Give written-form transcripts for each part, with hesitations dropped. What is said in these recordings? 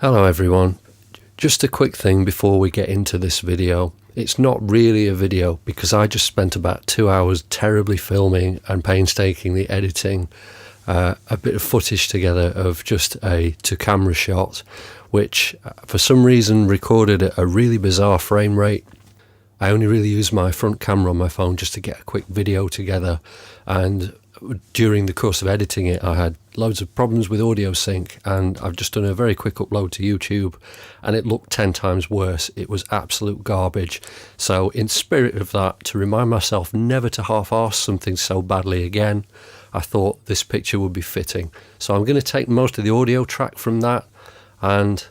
Hello everyone. Just a quick thing before we get into this video. It's not really a video because I just spent about 2 hours terribly filming and painstakingly editing a bit of footage together of just a to-camera shot, which for some reason recorded at a really bizarre frame rate. I only really used my front camera on my phone just to get a quick video together, and during the course of editing it I had loads of problems with audio sync, and I've just done a very quick upload to YouTube and it looked 10 times worse. It was absolute garbage. So in spirit of that, to remind myself never to half-arse something so badly again, I thought this picture would be fitting. So I'm going to take most of the audio track from that and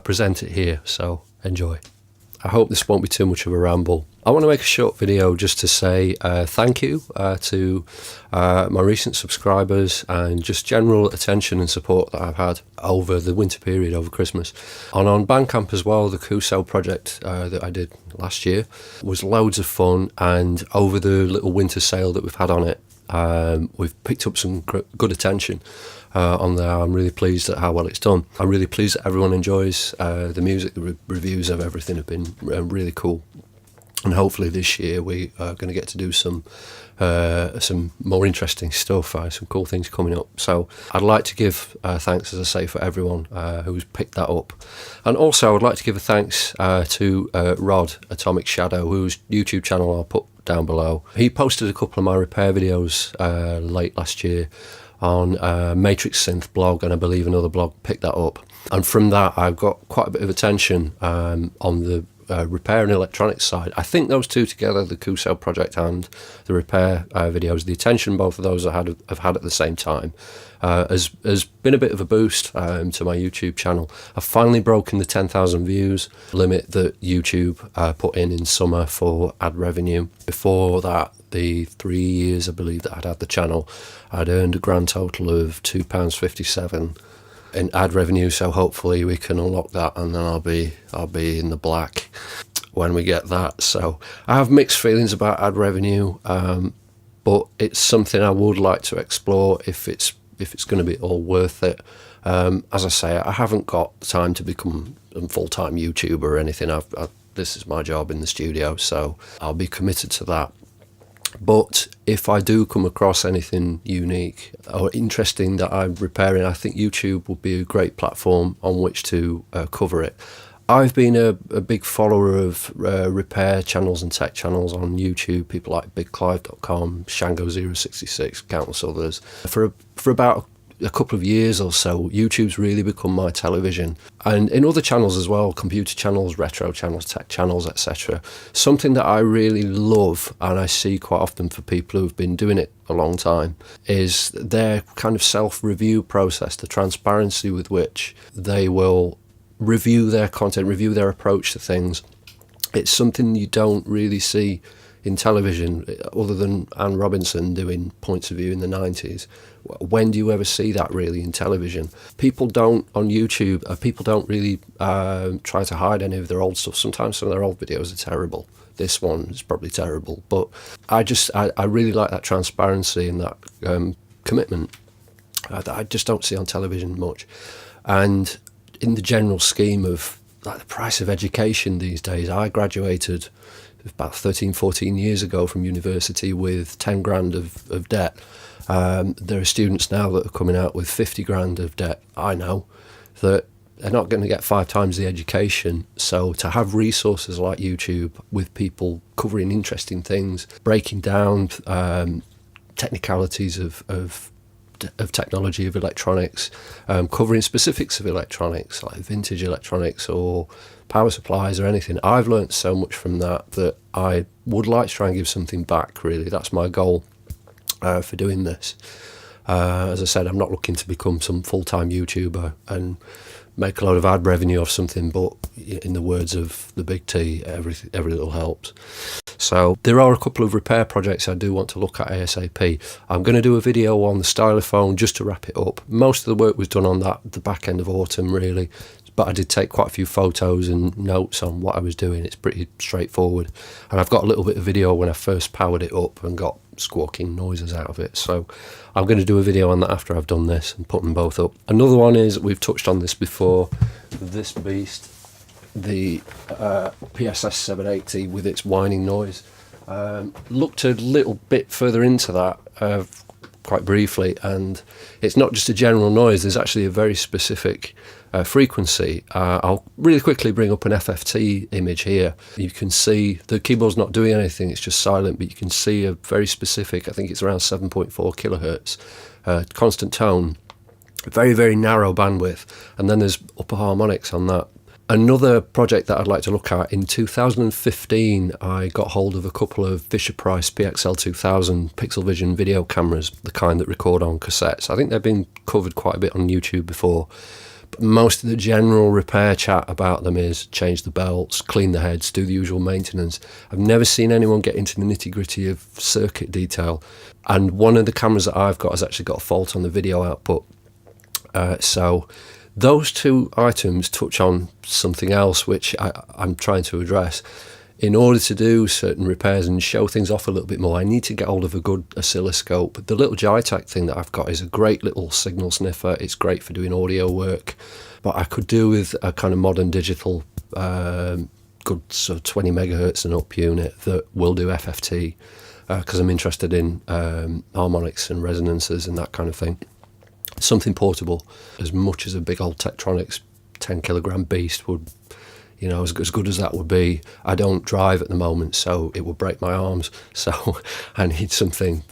present it here, so enjoy. I hope this won't be too much of a ramble. I want to make a short video just to say thank you to my recent subscribers and just general attention and support that I've had over the winter period, over Christmas. And on Bandcamp as well, the Kuso project that I did last year was loads of fun, and over the little winter sale that we've had on it, we've picked up some good attention on there. I'm really pleased at how well it's done. I'm really pleased that everyone enjoys the music. The reviews of everything have been really cool, and hopefully this year we are going to get to do some more interesting stuff, some cool things coming up. So I'd like to give thanks, as I say, for everyone who's picked that up. And also I would like to give a thanks to Rod, Atomic Shadow, whose YouTube channel I'll put down below. He posted a couple of my repair videos late last year on Matrix Synth blog, and I believe another blog picked that up. And from that I've got quite a bit of attention on the repair and electronics side. I think those two together, the Kuso project and the repair videos, the attention both of those have had at the same time, has been a bit of a boost to my YouTube channel. I've finally broken the 10,000 views limit that YouTube put in summer for ad revenue. Before that, the 3 years I believe that I'd had the channel, I'd earned a grand total of £2.57 in ad revenue, so hopefully we can unlock that, and then I'll be in the black when we get that. So I have mixed feelings about ad revenue, but it's something I would like to explore if it's going to be all worth it. As I say, I haven't got time to become a full-time YouTuber or anything. This is my job in the studio, so I'll be committed to that. But if I do come across anything unique or interesting that I'm repairing, I think YouTube would be a great platform on which to cover it. I've been a big follower of repair channels and tech channels on YouTube, people like BigClive.com, Shango066, countless others. For about a couple of years or so, YouTube's really become my television. And in other channels as well, computer channels, retro channels, tech channels, etc. Something that I really love, and I see quite often for people who've been doing it a long time, is their kind of self-review process, the transparency with which they will review their content, review their approach to things. It's something you don't really see in television, other than Anne Robinson doing Points of View in the 90s. When do you ever see that really in television? People don't, on YouTube, people don't really try to hide any of their old stuff. Sometimes some of their old videos are terrible. This one is probably terrible. But I really like that transparency and that commitment that I just don't see on television much. And in the general scheme of like the price of education these days, I graduated about 13-14 years ago from university with 10 grand of debt. There are students now that are coming out with 50 grand of debt. I know that they're not going to get 5 times the education. So to have resources like YouTube with people covering interesting things, breaking down technicalities of technology, of electronics, covering specifics of electronics like vintage electronics or power supplies or anything, I've learnt so much from that I would like to try and give something back, really. That's my goal for doing this. As I said, I'm not looking to become some full-time YouTuber and make a lot of ad revenue off something, but in the words of the Big T, every little helps. So there are a couple of repair projects I do want to look at ASAP. I'm going to do a video on the stylophone just to wrap it up. Most of the work was done on that the back end of autumn, really, but I did take quite a few photos and notes on what I was doing. It's pretty straightforward, and I've got a little bit of video when I first powered it up and got squawking noises out of it. So I'm going to do a video on that after I've done this and put them both up. Another one is, we've touched on this before, this beast, the PSS 780 with its whining noise. Looked a little bit further into that quite briefly, and it's not just a general noise, there's actually a very specific frequency. I'll really quickly bring up an FFT image here. You can see the keyboard's not doing anything, it's just silent, but you can see a very specific, I think it's around 7.4 kilohertz, constant tone, very, very narrow bandwidth, and then there's upper harmonics on that. Another project that I'd like to look at, in 2015 I got hold of a couple of Fisher-Price PXL 2000 Pixel Vision video cameras, the kind that record on cassettes. I think they've been covered quite a bit on YouTube before, but most of the general repair chat about them is change the belts, clean the heads, do the usual maintenance. I've never seen anyone get into the nitty-gritty of circuit detail, and one of the cameras that I've got has actually got a fault on the video output. So those two items touch on something else which I'm trying to address. In order to do certain repairs and show things off a little bit more, I need to get hold of a good oscilloscope. The little JITAC thing that I've got is a great little signal sniffer. It's great for doing audio work, but I could do with a kind of modern digital, good sort of 20 megahertz and up unit that will do FFT, because I'm interested in harmonics and resonances and that kind of thing. Something portable, as much as a big old Tektronix 10 kilogram beast would, you know, as good as that would be. I don't drive at the moment, so it would break my arms. So I need something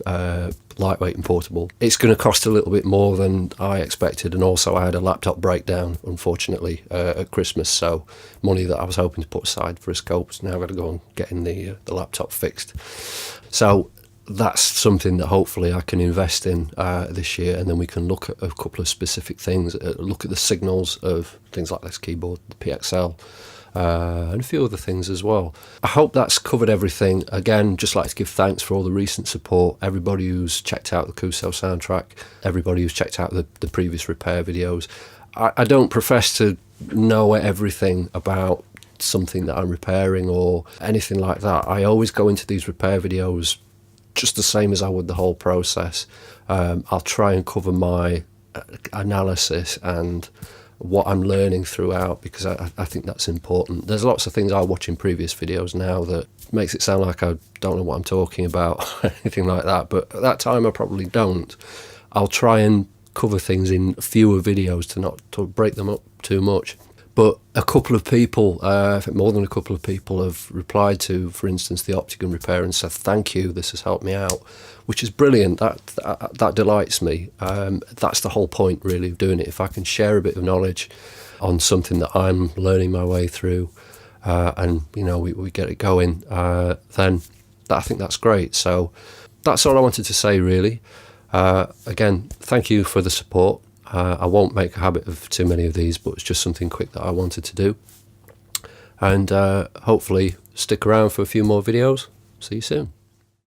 lightweight and portable. It's going to cost a little bit more than I expected, and also I had a laptop breakdown, unfortunately, at Christmas. So money that I was hoping to put aside for a scope is now got to go and getting the laptop fixed. So that's something that hopefully I can invest in this year, and then we can look at a couple of specific things, look at the signals of things like this keyboard, the PXL, and a few other things as well. I hope that's covered everything. Again, just like to give thanks for all the recent support, everybody who's checked out the Kuso soundtrack, everybody who's checked out the previous repair videos. I don't profess to know everything about something that I'm repairing or anything like that. I always go into these repair videos just the same as I would the whole process. I'll try and cover my analysis and what I'm learning throughout, because I think that's important. There's lots of things I watch in previous videos now that makes it sound like I don't know what I'm talking about, anything like that, but at that time I probably don't. I'll try and cover things in fewer videos to not to break them up too much. But a couple of people, I think more than a couple of people, have replied to, for instance, the Optigan repair and said, thank you, this has helped me out, which is brilliant. That delights me. That's the whole point, really, of doing it. If I can share a bit of knowledge on something that I'm learning my way through, and, you know, we get it going, then I think that's great. So that's all I wanted to say, really. Again, thank you for the support. I won't make a habit of too many of these, but it's just something quick that I wanted to do. And hopefully stick around for a few more videos. See you soon.